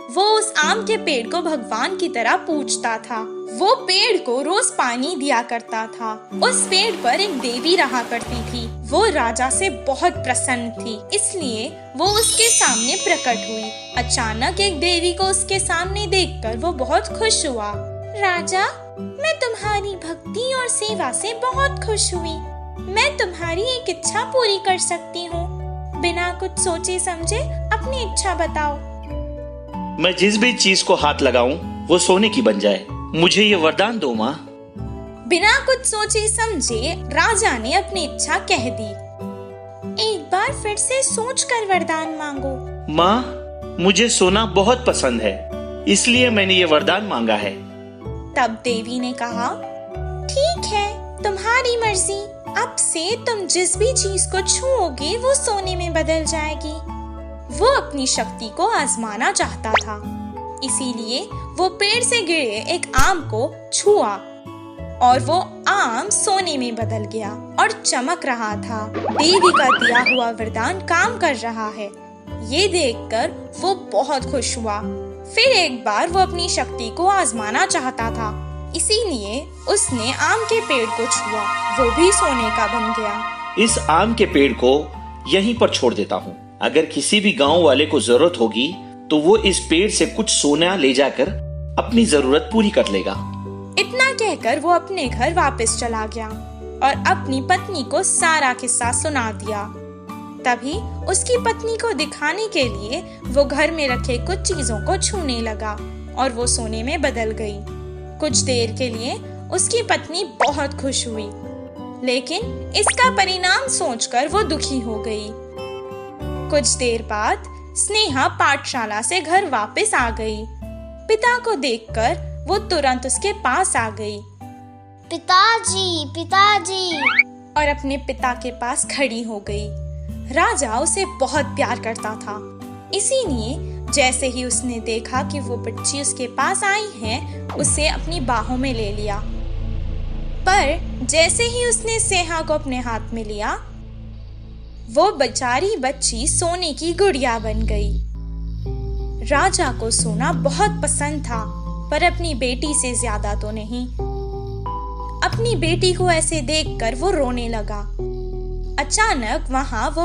वो उस आम के पेड़ को भगवान की तरह पूजता था। वो पेड़ को रोज पानी दिया करता था। उस पेड़ पर एक देवी रहा करती थी। वो राजा से बहुत प्रसन्न थी, इसलिए वो उसके सामने प्रकट हुई। अचानक एक देवी को उसके सामने देखकर वो बहुत खुश हुआ। राजा, मैं तुम्हारी भक्ति और सेवा से बहुत खुश हुई। मैं तुम्हारी एक इच्छा पूरी कर सकती हूँ। बिना कुछ सोचे समझे अपनी इच्छा बताओ। मैं जिस भी चीज को हाथ लगाऊं वो सोने की बन जाए। मुझे ये वरदान दो माँ। बिना कुछ सोचे समझे राजा ने अपनी इच्छा कह दी। एक बार फिर से सोचकर वरदान मांगो। माँ, मुझे सोना बहुत पसंद है, इसलिए मैंने ये वरदान मांगा है। तब देवी ने कहा, ठीक है, तुम्हारी मर्जी। अब से तुम जिस भी चीज को छूओगे वो सोने में बदल जाएगी। वो अपनी शक्ति को आजमाना चाहता था, इसीलिए वो पेड़ से गिरे एक आम को छुआ और वो आम सोने में बदल गया और चमक रहा था। देवी का दिया हुआ वरदान काम कर रहा है। ये देखकर वो बहुत खुश हुआ। फिर एक बार वो अपनी शक्ति को आजमाना चाहता था, इसीलिए उसने आम के पेड़ को छुआ। वो भी सोने का बन गया। इस आम के पेड़ को यहीं पर छोड़ देता हूँ। अगर किसी भी गांव वाले को जरूरत होगी तो वो इस पेड़ से कुछ सोना ले जाकर अपनी जरूरत पूरी कर लेगा। इतना कहकर वो अपने घर वापस चला गया और अपनी पत्नी को सारा किस्सा सुना दिया। तभी उसकी पत्नी को दिखाने के लिए वो घर में रखे कुछ चीजों को छूने लगा और वो सोने में बदल गई। कुछ देर के लिए उसकी पत्नी बहुत खुश हुई, लेकिन इसका परिणाम सोचकर वो दुखी हो गई। कुछ देर बाद स्नेहा पाठशाला से घर वापस आ गई। पिता को देखकर वो तुरंत उसके पास आ गई। पिताजी, पिताजी, और अपने पिता के पास खड़ी हो गई। राजा उसे बहुत प्यार करता था, इसीलिए जैसे ही उसने देखा कि वो बच्ची उसके पास आई है, उसे अपनी बाहों में ले लिया। पर जैसे ही उसने स्नेहा को अपने हाथ में लिया, वो बेचारी बच्ची सोने की गुड़िया बन गई। राजा को सोना बहुत पसंद था, पर अपनी बेटी से ज्यादा तो नहीं। अपनी बेटी को ऐसे देखकर वो रोने लगा। अचानक वहां वो